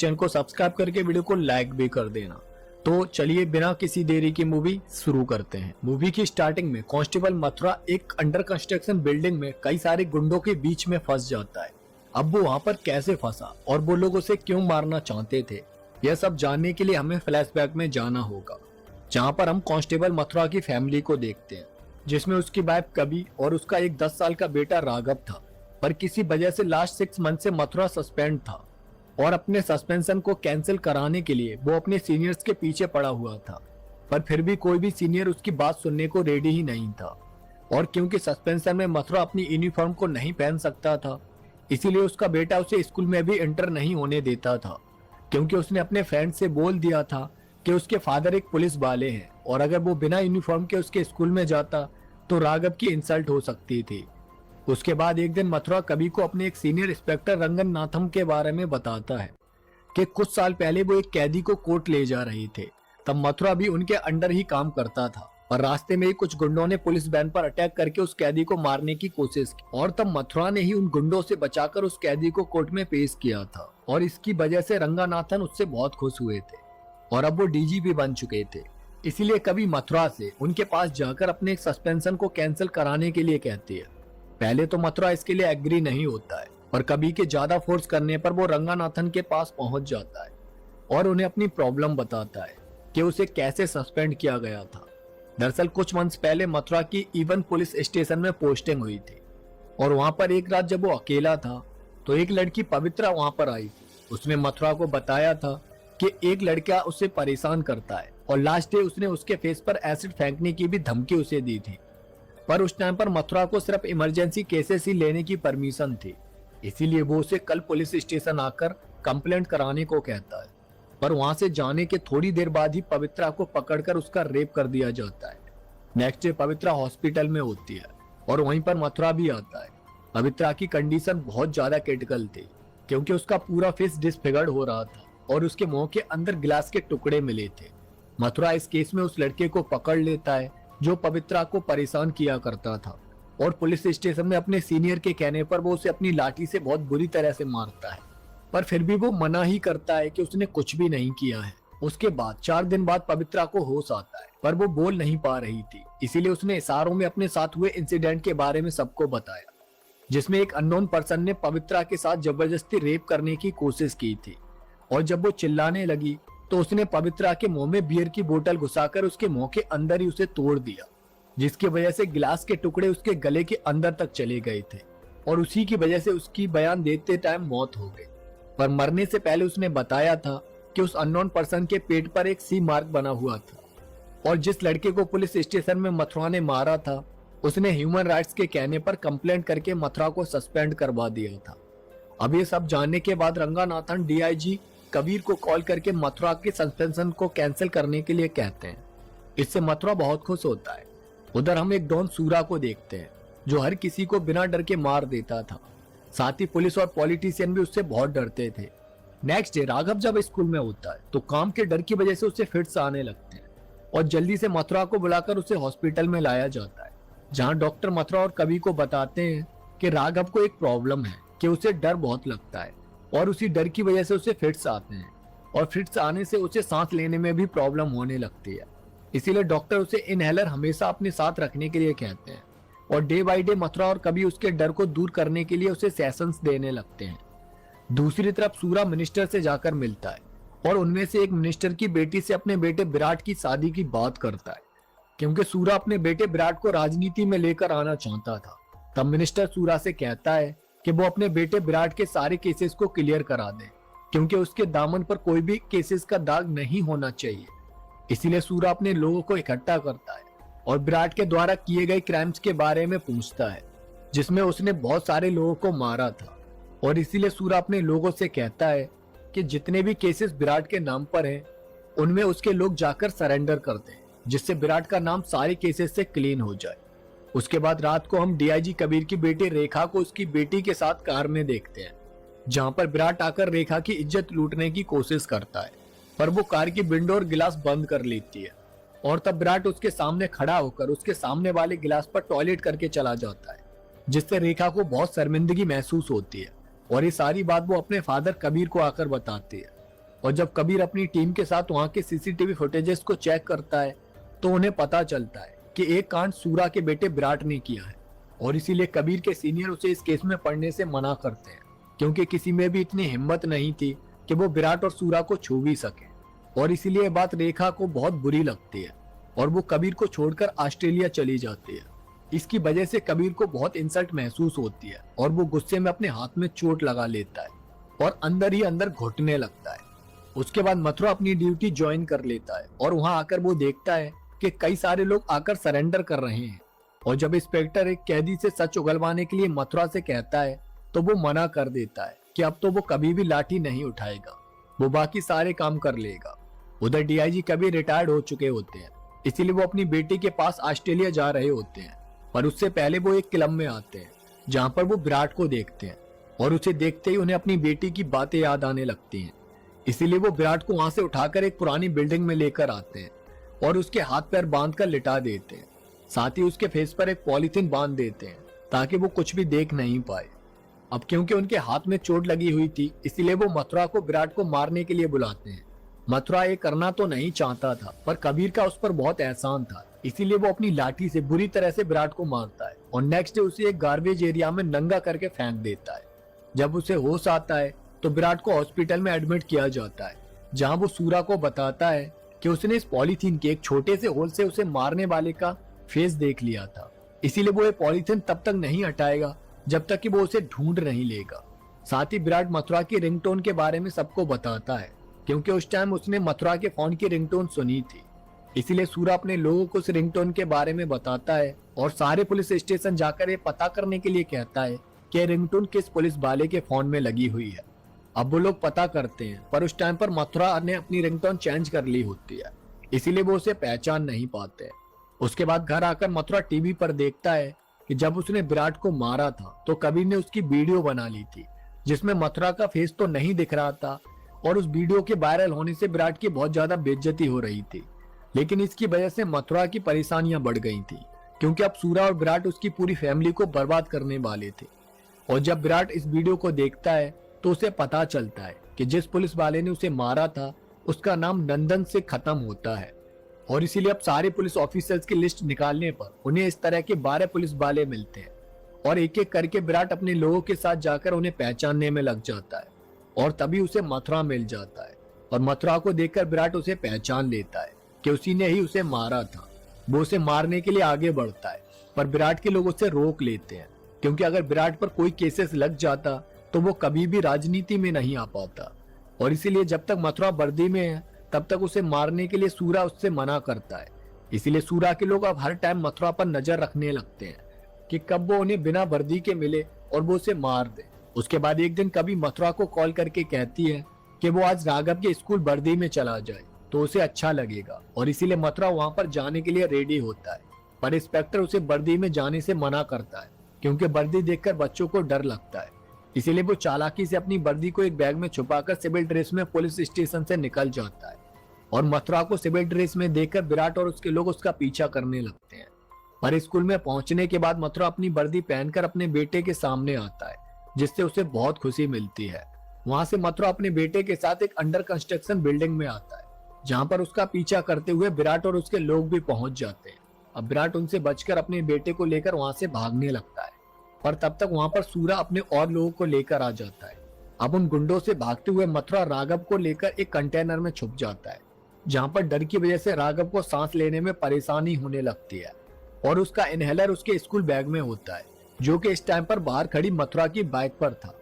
Channel को subscribe करके video को लाइक भी कर देना। तो चलिए बिना किसी देरी की मूवी शुरू करते हैं। मूवी की स्टार्टिंग में कांस्टेबल मथुरा एक अंडर कंस्ट्रक्शन बिल्डिंग में कई सारे गुंडों के बीच में फंस जाता है। अब वो वहाँ पर कैसे फंसा और वो लोग उसे क्यों मारना चाहते थे, यह सब जानने के लिए हमें फ्लैशबैक में जाना होगा, जहाँ पर हम कांस्टेबल मथुरा की फैमिली को देखते हैं, जिसमें उसकी वाइफ कवि और उसका एक 10 साल का बेटा राघव था। पर किसी वजह से लास्ट 6 मंथ से मथुरा सस्पेंड था और अपने सस्पेंशन को कैंसिल कराने के लिए वो अपने सीनियर्स के पीछे पड़ा हुआ था। पर फिर भी कोई भी सीनियर उसकी बात सुनने को रेडी ही नहीं था। और क्योंकि सस्पेंशन में मथुरा अपनी यूनिफॉर्म को नहीं पहन सकता था, इसीलिए उसका बेटा उसे स्कूल में भी एंटर नहीं होने देता था, क्योंकि उसने अपने फ्रेंड से बोल दिया था कि उसके फादर एक पुलिस वाले हैं और अगर वो बिना यूनिफॉर्म के उसके स्कूल में जाता तो राघव की इंसल्ट हो सकती थी। उसके बाद एक दिन मथुरा कवि को अपने एक सीनियर इंस्पेक्टर रंगनाथम के बारे में बताता है कि कुछ साल पहले वो एक कैदी को कोर्ट ले जा रहे थे। तब मथुरा भी उनके अंडर ही काम करता था और रास्ते में ही कुछ गुंडों ने पुलिस वैन पर अटैक करके उस कैदी को मारने की कोशिश की और तब मथुरा ने ही उन गुंडों से बचाकर उस कैदी को कोर्ट में पेश किया था। और इसकी वजह से रंगनाथन उससे बहुत खुश हुए थे और अब वो डीजीपी बन चुके थे। इसीलिए कवि मथुरा से उनके पास जाकर अपने सस्पेंशन को कैंसिल कराने के लिए कहती है। पहले तो मथुरा इसके लिए एग्री नहीं होता है, पर कवि के ज्यादा फोर्स करने पर वो रंगनाथन के पास पहुंच जाता है और उन्हें अपनी प्रॉब्लम बताता है कि उसे कैसे सस्पेंड किया गया था। दरअसल कुछ मंथ्स पहले मथुरा की इवन पुलिस स्टेशन में पोस्टिंग हुई थी और वहां पर एक रात जब वो अकेला था तो एक लड़की पवित्रा वहां पर आई थी। उसने मथुरा को बताया था कि एक लड़का उसे परेशान करता है और लास्ट डे उसने उसके फेस पर एसिड फेंकने की भी धमकी उसे दी थी। पर उस टाइम पर मथुरा को सिर्फ इमरजेंसी केसेस ही लेने की परमिशन थी, इसीलिए वो उसे कल पुलिस स्टेशन आकर कंप्लेंट कराने को कहता है। पर वहां से जाने के थोड़ी देर बाद ही पवित्रा को पकड़कर उसका रेप कर दिया जाता है। नेक्स्ट डे पवित्रा हॉस्पिटल में होती है और वहीं पर मथुरा भी आता है। पवित्रा की कंडीशन बहुत ज्यादा क्रिटिकल थी, क्योंकि उसका पूरा फेस डिसफिगर्ड हो रहा था और उसके मुंह के अंदर गिलास के टुकड़े मिले थे। मथुरा इस केस में उस लड़के को पकड़ लेता है जो पवित्रा को परेशान किया करता था और पुलिस स्टेशन में अपने सीनियर के कहने पर वो उसे अपनी लाठी से बहुत बुरी तरह से मारता है। पर फिर भी वो मना ही करता है कि उसने कुछ भी नहीं किया है। उसके बाद 4 दिन बाद पवित्रा को होश आता है, पर वो बोल नहीं पा रही थी, इसीलिए उसने इशारों में अपने साथ हुए इंसिडेंट के बारे में सबको बताया, जिसमें एक अननोन पर्सन ने पवित्रा के साथ जबरदस्ती रेप करने की कोशिश की थी। और जब वो चिल्लाने लगी तो उसने पवित्रा के मुंह में बियर की बोतल घुसाकर उसके मुंह के अंदर ही उसे तोड़ दिया, जिसकी वजह से गिलास के टुकड़े उसके गले के अंदर तक चले गए थे और उसी की वजह से उसकी बयान देते टाइम मौत हो गई। पर मरने से पहले उसने बताया था कि उस अननोन पर्सन के पेट पर एक सी मार्क बना हुआ था और जिस लड़के को पुलिस स्टेशन में मथुरा ने मारा था उसने ह्यूमन राइट्स के कहने पर कंप्लेंट करके मथुरा को सस्पेंड करवा दिया था। अब ये सब जानने के बाद रंगनाथन डीआईजी कबीर को कॉल करके मथुरा के सस्पेंशन को कैंसिल करने के लिए कहते हैं। इससे मथुरा बहुत खुश होता है। उधर हम एक डॉन सूरा को देखते हैं जो हर किसी को बिना डर के मार देता था। साथ ही पुलिस और पॉलिटिशियन भी उससे बहुत डरते थे। नेक्स्ट डे राघव जब स्कूल में होता है तो काम के डर की वजह से उसे फिट्स आने लगते हैं और जल्दी से मथुरा को बुलाकर उसे हॉस्पिटल में लाया जाता है, जहाँ डॉक्टर मथुरा और कवि को बताते हैं कि राघव को एक प्रॉब्लम है कि उसे डर बहुत लगता है और उसी डर की वजह से उसे फिट्स आते हैं और फिट्स आने से उसे सांस लेने में भी प्रॉब्लम होने लगती है। इसीलिए डॉक्टर उसे इनहेलर हमेशा अपने साथ रखने के लिए कहते हैं और डे बाय डे मथुरा और कभी उसके डर को दूर करने के लिए उसे सेशंस देने लगते हैं। दूसरी तरफ सूरा मिनिस्टर से जाकर मिलता है और उनमें से एक मिनिस्टर की बेटी से अपने बेटे विराट की शादी की बात करता है, क्योंकि सूरा अपने बेटे विराट को राजनीति में लेकर आना चाहता था। तब मिनिस्टर सूरा से कहता है कि वो अपने बेटे विराट के सारे केसेस को क्लियर करा दे, क्योंकि उसके दामन पर कोई भी केसेस का दाग नहीं होना चाहिए। इसीलिए सूरा अपने लोगों को इकट्ठा करता है और विराट के द्वारा किए गए क्राइम्स के बारे में पूछता है, जिसमें उसने बहुत सारे लोगों को मारा था। और इसीलिए सूरा अपने लोगों से कहता है कि जितने भी केसेस विराट के नाम पर हैं, उनमें उसके लोग जाकर सरेंडर कर दें, जिससे विराट का नाम सारे केसेस से क्लीन हो जाए। उसके बाद रात को हम डीआईजी कबीर की बेटी रेखा को उसकी बेटी के साथ कार में देखते हैं, जहां पर विराट आकर रेखा की इज्जत लूटने की कोशिश करता है, पर वो कार की विंडो और गिलास बंद कर लेती है और तब विराट उसके सामने खड़ा होकर उसके सामने वाले गिलास पर टॉयलेट करके चला जाता है, जिससे रेखा को बहुत शर्मिंदगी महसूस होती है और ये सारी बात वो अपने फादर कबीर को आकर बताती है। और जब कबीर अपनी टीम के साथ वहां के सीसीटीवी फुटेजेस को चेक करता है तो उन्हें पता चलता है कि एक कांड सूरा के बेटे विराट ने किया है और इसीलिए कबीर के सीनियर उसे इस केस में पढ़ने से मना करते हैं, क्योंकि किसी में भी इतनी हिम्मत नहीं थी कि वो विराट और सूरा को छू भी सके। और इसीलिए बात रेखा को बहुत बुरी लगती है और वो कबीर को छोड़कर ऑस्ट्रेलिया चली जाती है। इसकी वजह से कबीर को बहुत इंसल्ट महसूस होती है और वो गुस्से में अपने हाथ में चोट लगा लेता है और अंदर ही अंदर घुटने लगता है। उसके बाद मथुरा अपनी ड्यूटी ज्वाइन कर लेता है और वहां आकर वो देखता है कि कई सारे लोग आकर सरेंडर कर रहे हैं। और जब इंस्पेक्टर एक कैदी से सच उगलवाने के लिए मथुरा से कहता है तो वो मना कर देता है कि अब तो वो कभी भी लाठी नहीं उठाएगा, वो बाकी सारे काम कर लेगा। उधर डीआईजी कबीर रिटायर्ड हो चुके होते हैं, इसीलिए वो अपनी बेटी के पास ऑस्ट्रेलिया जा रहे होते हैं। पर उससे पहले वो एक क्लब में आते हैं जहाँ पर वो विराट को देखते हैं और उसे देखते ही उन्हें अपनी बेटी की बातें याद आने लगती हैं। इसीलिए वो विराट को वहां से उठाकर एक पुरानी बिल्डिंग में लेकर आते हैं और उसके हाथ पैर बांधकर लिटा देते हैं। साथ ही उसके फेस पर एक पॉलीथीन बांध देते हैं ताकि वो कुछ भी देख नहीं पाए। अब क्योंकि उनके हाथ में चोट लगी हुई थी, इसीलिए वो मथुरा को विराट को मारने के लिए बुलाते हैं। मथुरा ये करना तो नहीं चाहता था, पर कबीर का उस पर बहुत एहसान था, इसीलिए वो अपनी लाठी से बुरी तरह से विराट को मारता है और नेक्स्ट डे उसे एक गार्बेज एरिया में नंगा करके फेंक देता है। जब उसे होश आता है तो विराट को हॉस्पिटल में एडमिट किया जाता है, जहां वो सूरा को बताता है कि उसने इस पॉलीथीन के एक छोटे से होल से उसे मारने वाले का फेस देख लिया था, इसीलिए वो ये पॉलीथीन तब तक नहीं हटाएगा जब तक कि वो उसे ढूंढ नहीं लेगा। साथ ही विराट मथुरा की रिंगटोन के बारे में सबको बताता है, क्योंकि उस टाइम उसने मथुरा के फोन की रिंगटोन सुनी थी। इसीलिए सूरा अपने लोगों को उस रिंगटोन के बारे में बताता है और सारे पुलिस स्टेशन जाकर ये पता करने के लिए कहता है कि रिंगटोन किस पुलिस वाले के फोन में लगी हुई है। अब वो लोग पता करते हैं, पर उस टाइम पर मथुरा ने अपनी रिंगटोन चेंज कर ली होती है, इसीलिए वो उसे पहचान नहीं पाते। उसके बाद घर आकर मथुरा टीवी पर देखता है कि जब उसने विराट को मारा था तो कबीर ने उसकी वीडियो बना ली थी, जिसमें मथुरा का फेस तो नहीं दिख रहा था और उस वीडियो के वायरल होने से विराट की बहुत ज्यादा बेइज्जती हो रही थी। लेकिन इसकी वजह से मथुरा की परेशानियां बढ़ गई थी, क्योंकि अब सूरा और विराट उसकी पूरी फैमिली को बर्बाद करने वाले थे। और जब विराट इस वीडियो को देखता है तो उसे पता चलता है कि जिस पुलिस वाले ने उसे मारा था उसका नाम नंदन से खत्म होता है। और इसीलिए अब सारे पुलिस ऑफिसर्स की लिस्ट निकालने पर उन्हें इस तरह के 12 पुलिस वाले मिलते हैं और एक एक करके विराट अपने लोगों के साथ जाकर उन्हें पहचानने में लग जाता है और तभी उसे मथुरा मिल जाता है। और मथुरा को देखकर विराट उसे पहचान लेता है कि उसी ने ही उसे मारा था। वो उसे मारने के लिए आगे बढ़ता है, पर विराट के लोग उसे रोक लेते हैं, क्योंकि अगर विराट पर कोई केसेस लग जाता तो वो कभी भी राजनीति में नहीं आ पाता। और इसीलिए जब तक मथुरा वर्दी में है तब तक उसे मारने के लिए सूरा उससे मना करता है। इसीलिए सूरा के लोग अब हर टाइम मथुरा पर नजर रखने लगते हैं कि कब वो उन्हें बिना वर्दी के मिले और वो उसे मार दे। उसके बाद एक दिन कभी मथुरा को कॉल करके कहती है कि वो आज राघव के स्कूल वर्दी में चला जाए तो उसे अच्छा लगेगा, और इसीलिए मथुरा वहां पर जाने के लिए रेडी होता है। पर इंस्पेक्टर उसे वर्दी में जाने से मना करता है, क्योंकि वर्दी देखकर बच्चों को डर लगता है। इसीलिए वो चालाकी से अपनी वर्दी को एक बैग में छुपाकर सिविल ड्रेस में पुलिस स्टेशन से निकल जाता है। और मथुरा को सिविल ड्रेस में देखकर विराट और उसके लोग उसका पीछा करने लगते हैं। पर स्कूल में पहुंचने के बाद मथुरा अपनी वर्दी पहनकर अपने बेटे के सामने आता है, जिससे उसे बहुत खुशी मिलती है। वहां से मथुरा अपने बेटे के साथ एक अंडर कंस्ट्रक्शन बिल्डिंग में आता है, जहां पर उसका पीछा करते हुए विराट और उसके लोग भी पहुंच जाते हैं। अब विराट उनसे बचकर अपने बेटे को लेकर वहां से भागने लगता है, पर तब तक वहां पर सूरा अपने और लोगों को लेकर आ जाता है। अब उन गुंडों से भागते हुए मथुरा राघव को लेकर एक कंटेनर में छुप जाता है, जहां पर डर की वजह से राघव को सांस लेने में परेशानी होने लगती है और उसका इनहेलर उसके स्कूल बैग में होता है, जो कि इस टाइम पर बाहर खड़ी मथुरा की बाइक पर था।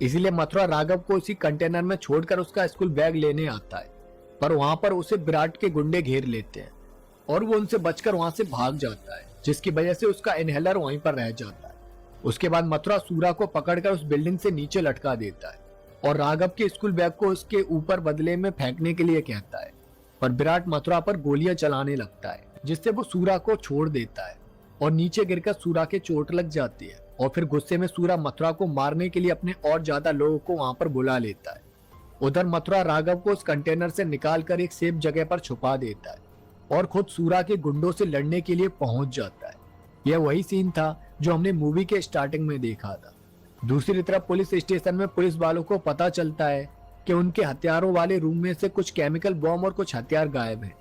इसीलिए मथुरा राघव को उसी कंटेनर में छोड़कर उसका स्कूल बैग लेने आता है, पर वहां पर उसे विराट के गुंडे घेर लेते हैं और वो उनसे बचकर वहां से भाग जाता है, जिसकी वजह से उसका इनहेलर वहीं पर रह जाता है। उसके बाद मथुरा सूरा को पकड़कर उस बिल्डिंग से नीचे लटका देता है और राघव के स्कूल बैग को उसके ऊपर बदले में फेंकने के लिए कहता है, पर विराट मथुरा पर गोलियां चलाने लगता है, जिससे वो सूरा को छोड़ देता है और नीचे गिरकर सूरा के चोट लग जाती है। और फिर गुस्से में सूरा मथुरा को मारने के लिए अपने और ज्यादा लोगों को वहां पर बुला लेता है। उधर मथुरा राघव को उस कंटेनर से निकालकर एक सेफ जगह पर छुपा देता है और खुद सूरा के गुंडों से लड़ने के लिए पहुंच जाता है। यह वही सीन था जो हमने मूवी के स्टार्टिंग में देखा था। दूसरी तरफ पुलिस स्टेशन में पुलिस वालों को पता चलता है कि उनके हथियारों वाले रूम में से कुछ केमिकल बॉम्ब और कुछ हथियार गायब हैं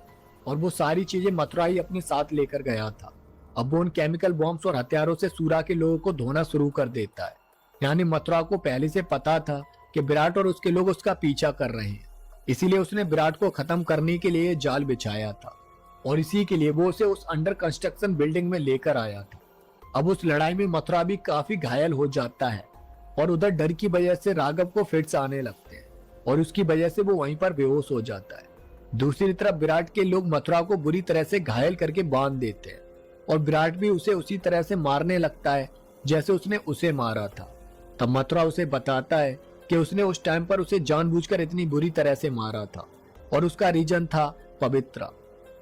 और वो सारी चीजें मथुरा ही अपने साथ लेकर गया था। अब वो उन केमिकल बॉम्ब्स और हथियारों से सूरा के लोगों को धोना शुरू कर देता है। यानी मथुरा को पहले से पता था कि विराट और उसके लोग उसका पीछा कर रहे हैं, इसीलिए उसने विराट को खत्म करने के लिए जाल बिछाया था और इसी के लिए वो उसे उस अंडर कंस्ट्रक्शन बिल्डिंग में लेकर आया था। अब उस लड़ाई में मथुरा भी काफी घायल हो जाता है और उधर डर की वजह से राघव को फिट्स आने लगते हैं और उसकी वजह से वो वहीं पर बेहोश हो जाता है। दूसरी तरफ विराट के लोग मथुरा को बुरी तरह से घायल करके बांध देते हैं और विराट भी उसे उसी तरह से मारने लगता है जैसे उसने उसे मारा था। तब मथुरा उसे बताता है कि उसने उस टाइम पर उसे जानबूझकर इतनी बुरी तरह से मारा था और उसका रीजन था पवित्रा।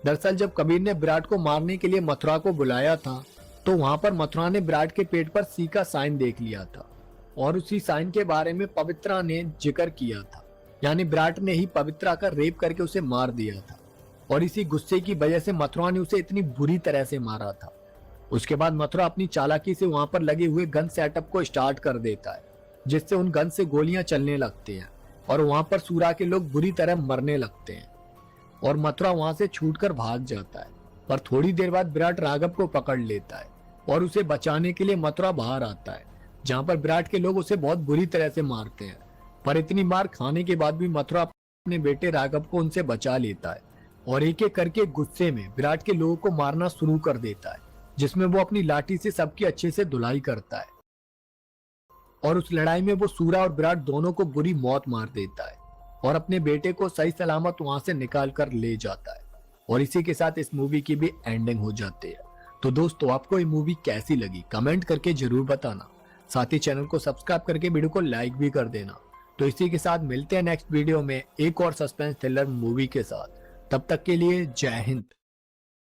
दरअसल जब कबीर ने विराट को मारने के लिए मथुरा को बुलाया था तो वहां पर मथुरा ने विराट के पेट पर सी का साइन देख लिया था और उसी साइन के बारे में पवित्रा ने जिक्र किया था। यानी विराट ने ही पवित्रा का रेप करके उसे मार दिया था और इसी गुस्से की वजह से मथुरा ने उसे इतनी बुरी तरह से मारा था। उसके बाद मथुरा अपनी चालाकी से वहां पर लगे हुए गन सेटअप को स्टार्ट कर देता है जिससे उन गन से गोलियां चलने लगती हैं और वहां पर सूरा के लोग बुरी तरह मरने लगते हैं और मथुरा वहां से छूटकर भाग जाता है। पर थोड़ी देर बाद विराट राघव को पकड़ लेता है और उसे बचाने के लिए मथुरा बाहर आता है, जहां पर विराट के लोग उसे बहुत बुरी तरह से मारते हैं। पर इतनी मार खाने के बाद भी मथुरा अपने बेटे राघव को उनसे बचा लेता है और एक एक करके गुस्से में विराट के लोगों को मारना शुरू कर देता है, जिसमें वो अपनी लाठी से सबकी अच्छे से धुलाई करता है और उस लड़ाई में वो सूरा और विराट दोनों को बुरी मौत मार देता है और अपने बेटे को सही सलामत वहां से निकाल कर ले जाता है। और इसी के साथ इस मूवी की भी एंडिंग हो जाती है। तो दोस्तों, आपको ये मूवी कैसी लगी कमेंट करके जरूर बताना। साथ ही चैनल को सब्सक्राइब करके वीडियो को लाइक भी कर देना। तो इसी के साथ मिलते हैं नेक्स्ट वीडियो में एक और सस्पेंस थ्रिलर मूवी के साथ। तब तक के लिए जय हिंद।